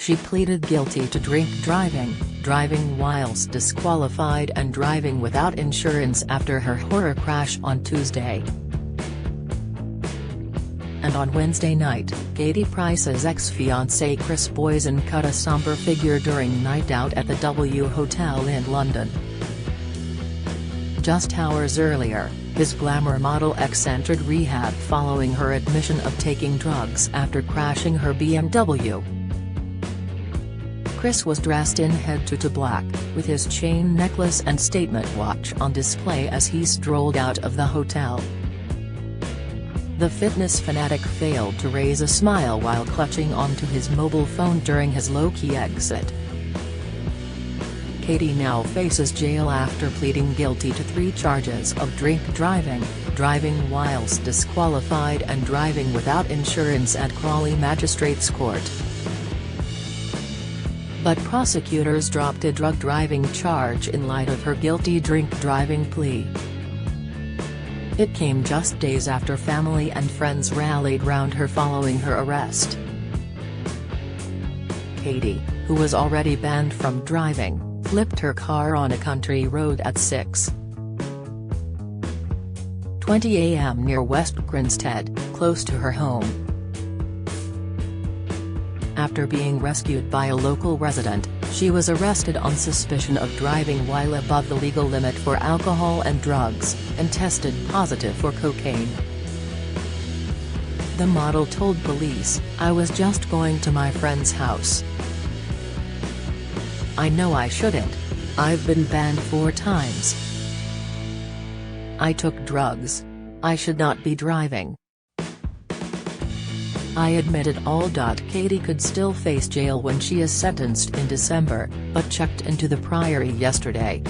she pleaded guilty to drink driving, driving whilst disqualified and driving without insurance after her horror crash on Tuesday. And on Wednesday night, Katie Price's ex-fiancé Kris Boyson cut a somber figure during night out at the W Hotel in London. Just hours earlier, his glamour model ex entered rehab following her admission of taking drugs after crashing her BMW. Kris was dressed in head-to-toe black, with his chain necklace and statement watch on display as he strolled out of the hotel. The fitness fanatic failed to raise a smile while clutching onto his mobile phone during his low-key exit. Katie now faces jail after pleading guilty to 3 charges of drink driving, driving whilst disqualified and driving without insurance at Crawley Magistrates Court. But prosecutors dropped a drug driving charge in light of her guilty drink driving plea. It came just days after family and friends rallied round her following her arrest. Katie, who was already banned from driving, flipped her car on a country road at 6:20 a.m. near West Grinstead, close to her home. After being rescued by a local resident, she was arrested on suspicion of driving while above the legal limit for alcohol and drugs, and tested positive for cocaine. The model told police, "I was just going to my friend's house. I know I shouldn't. I've been banned 4 times. I took drugs. I should not be driving. I admitted all." Katie could still face jail when she is sentenced in December, but checked into the Priory yesterday.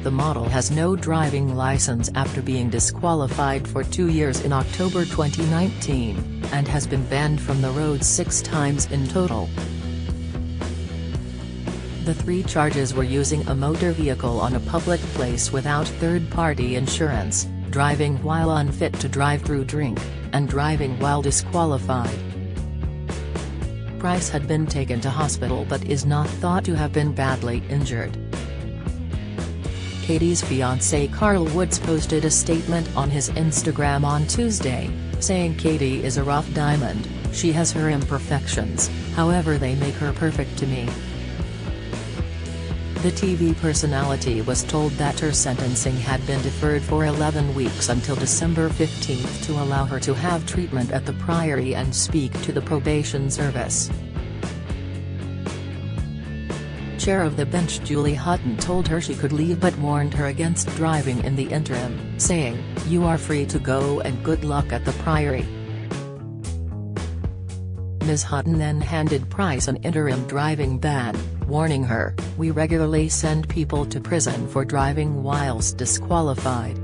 The model has no driving license after being disqualified for 2 years in October 2019, and has been banned from the road 6 times in total. The 3 charges were using a motor vehicle on a public place without third-party insurance, driving while unfit to drive through drink, and driving while disqualified. Price had been taken to hospital but is not thought to have been badly injured. Katie's fiancé Carl Woods posted a statement on his Instagram on Tuesday, saying Katie is a rough diamond, she has her imperfections, however they make her perfect to me. The TV personality was told that her sentencing had been deferred for 11 weeks until December 15 to allow her to have treatment at the Priory and speak to the probation service. Chair of the bench Julie Hutton told her she could leave but warned her against driving in the interim, saying, "You are free to go and good luck at the Priory." Ms. Hutton then handed Price an interim driving ban, warning her, "We regularly send people to prison for driving whilst disqualified."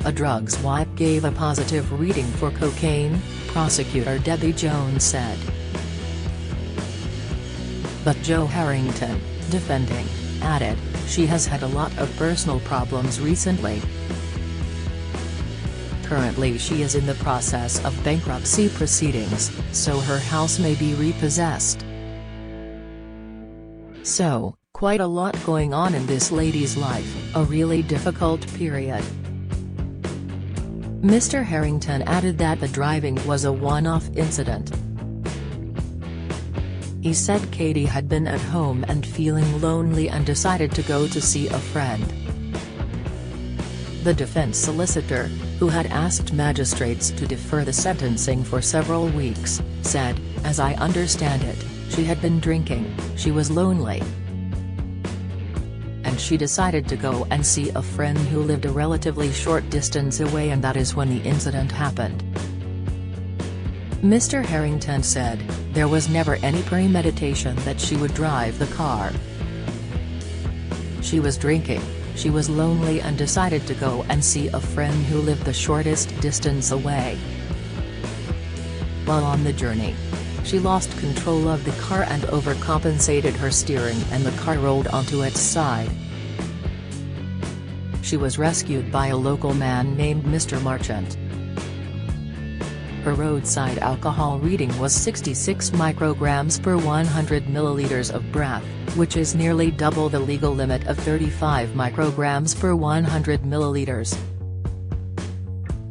A drug swipe gave a positive reading for cocaine, prosecutor Debbie Jones said. But Jo Harrington, defending, added, "She has had a lot of personal problems recently. Currently she is in the process of bankruptcy proceedings, so her house may be repossessed." So, quite a lot going on in this lady's life, a really difficult period. Mr. Harrington added that the driving was a one-off incident. He said Katie had been at home and feeling lonely and decided to go to see a friend. The defense solicitor, who had asked magistrates to defer the sentencing for several weeks, said, "As I understand it, she had been drinking, she was lonely, and she decided to go and see a friend who lived a relatively short distance away, and that is when the incident happened." Mr. Harrington said, "There was never any premeditation that she would drive the car. She was drinking, she was lonely and decided to go and see a friend who lived the shortest distance away. While on the journey, she lost control of the car and overcompensated her steering and the car rolled onto its side. She was rescued by a local man named Mr. Marchant. Her roadside alcohol reading was 66 micrograms per 100 milliliters of breath, which is nearly double the legal limit of 35 micrograms per 100 milliliters.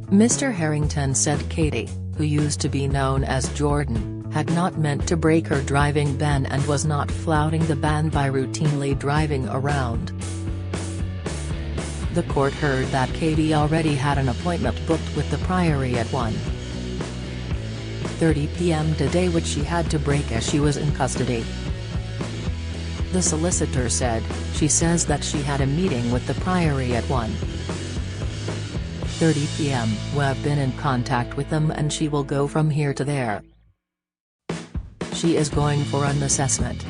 Mr. Harrington said Katie, who used to be known as Jordan, had not meant to break her driving ban and was not flouting the ban by routinely driving around. The court heard that Katie already had an appointment booked with the Priory at 1:30 p.m. today, which she had to break as she was in custody. The solicitor said, "She says that she had a meeting with the Priory at 1:30 p.m. We've been in contact with them and she will go from here to there. She is going for an assessment.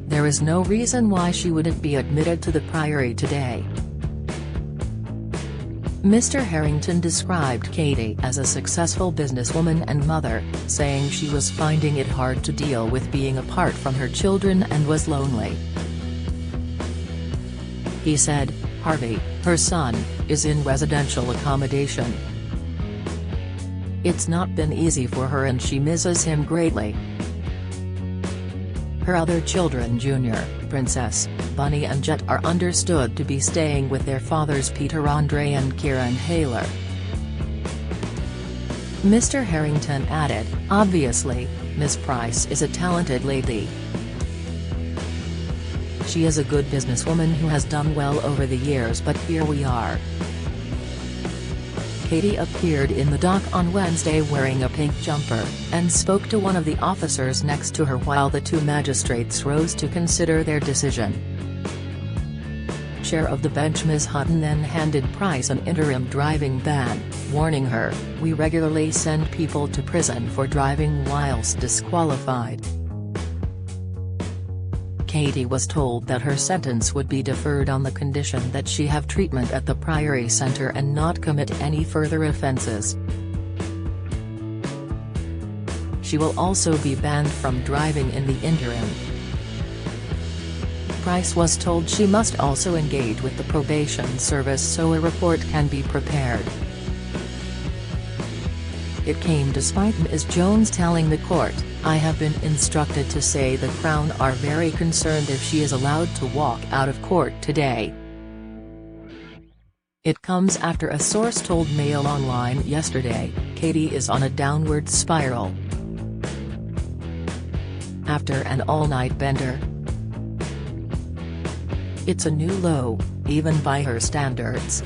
There is no reason why she wouldn't be admitted to the Priory today." Mr. Harrington described Katie as a successful businesswoman and mother, saying she was finding it hard to deal with being apart from her children and was lonely. He said, "Harvey, her son, is in residential accommodation. It's not been easy for her and she misses him greatly. Her other children, Junior, Princess, Bunny and Jet, are understood to be staying with their fathers Peter Andre and Kieran Haler." Mr. Harrington added, "Obviously, Miss Price is a talented lady. She is a good businesswoman who has done well over the years, but here we are." Katie appeared in the dock on Wednesday wearing a pink jumper, and spoke to one of the officers next to her while the two magistrates rose to consider their decision. Chair of the bench Ms. Hutton then handed Price an interim driving ban, warning her, "We regularly send people to prison for driving whilst disqualified." Katie was told that her sentence would be deferred on the condition that she have treatment at the Priory Centre and not commit any further offences. She will also be banned from driving in the interim. Price was told she must also engage with the probation service so a report can be prepared. It came despite Ms. Jones telling the court, "I have been instructed to say the Crown are very concerned if she is allowed to walk out of court today." It comes after a source told Mail Online yesterday, Katie is on a downward spiral. After an all-night bender, it's a new low, even by her standards.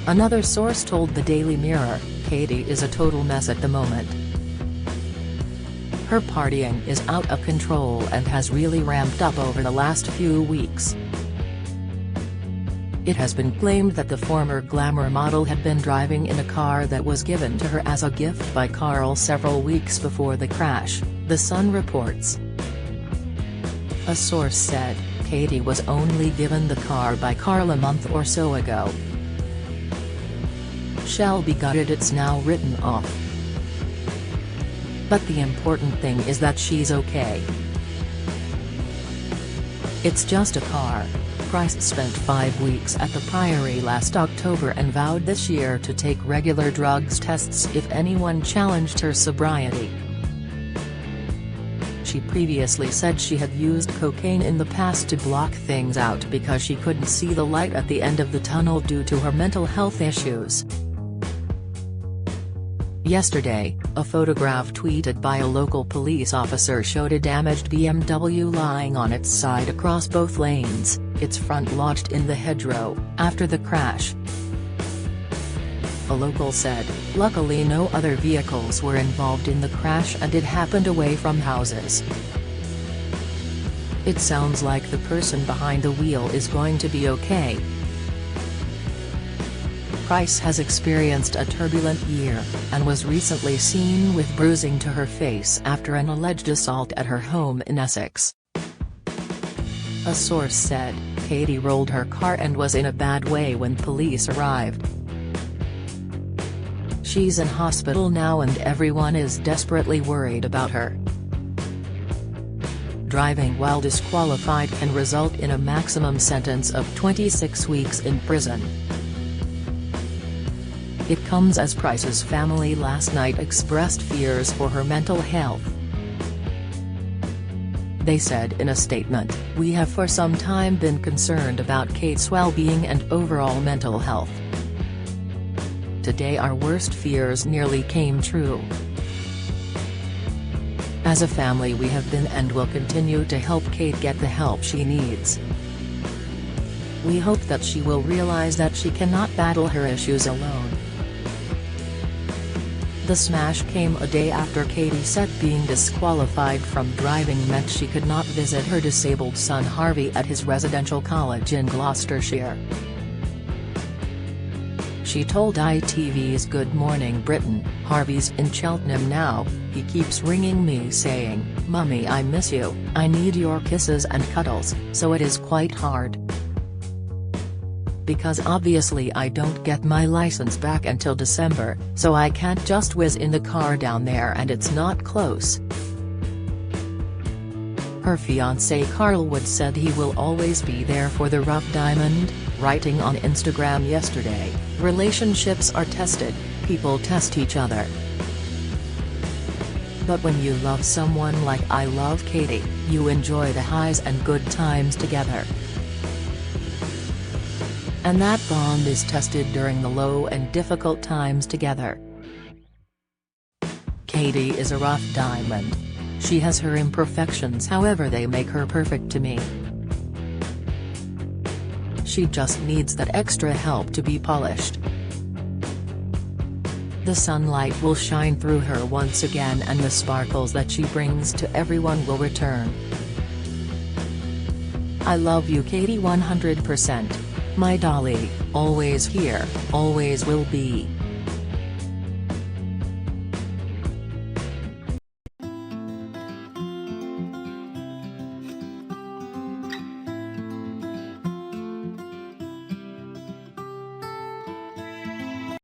Another source told the Daily Mirror, "Katie is a total mess at the moment. Her partying is out of control and has really ramped up over the last few weeks." It has been claimed that the former glamour model had been driving in a car that was given to her as a gift by Carl several weeks before the crash, The Sun reports. A source said, Katie was only given the car by Carl a month or so ago. "Shall be gutted, it's now written off. But the important thing is that she's okay. It's just a car." Price spent 5 weeks at the Priory last October and vowed this year to take regular drugs tests if anyone challenged her sobriety. She previously said she had used cocaine in the past to block things out because she couldn't see the light at the end of the tunnel due to her mental health issues. Yesterday, a photograph tweeted by a local police officer showed a damaged BMW lying on its side across both lanes, its front lodged in the hedgerow, after the crash. A local said, "Luckily no other vehicles were involved in the crash and it happened away from houses. It sounds like the person behind the wheel is going to be okay." Price has experienced a turbulent year, and was recently seen with bruising to her face after an alleged assault at her home in Essex. A source said, Katie rolled her car and was in a bad way when police arrived. She's in hospital now and everyone is desperately worried about her. Driving while disqualified can result in a maximum sentence of 26 weeks in prison. It comes as Price's family last night expressed fears for her mental health. They said in a statement, "We have for some time been concerned about Kate's well-being and overall mental health. Today our worst fears nearly came true. As a family we have been and will continue to help Kate get the help she needs. We hope that she will realize that she cannot battle her issues alone." The smash came a day after Katie said being disqualified from driving meant she could not visit her disabled son Harvey at his residential college in Gloucestershire. She told ITV's Good Morning Britain, "Harvey's in Cheltenham now, he keeps ringing me saying, 'Mummy, I miss you, I need your kisses and cuddles,' so it is quite hard. Because obviously I don't get my license back until December, so I can't just whiz in the car down there and it's not close." Her fiancé Carl Wood said he will always be there for the rough diamond, writing on Instagram yesterday, "Relationships are tested, people test each other. But when you love someone like I love Katie, you enjoy the highs and good times together. And that bond is tested during the low and difficult times together. Katie is a rough diamond. She has her imperfections, however they make her perfect to me. She just needs that extra help to be polished. The sunlight will shine through her once again and the sparkles that she brings to everyone will return. I love you Katie 100%. My dolly, always here, always will be."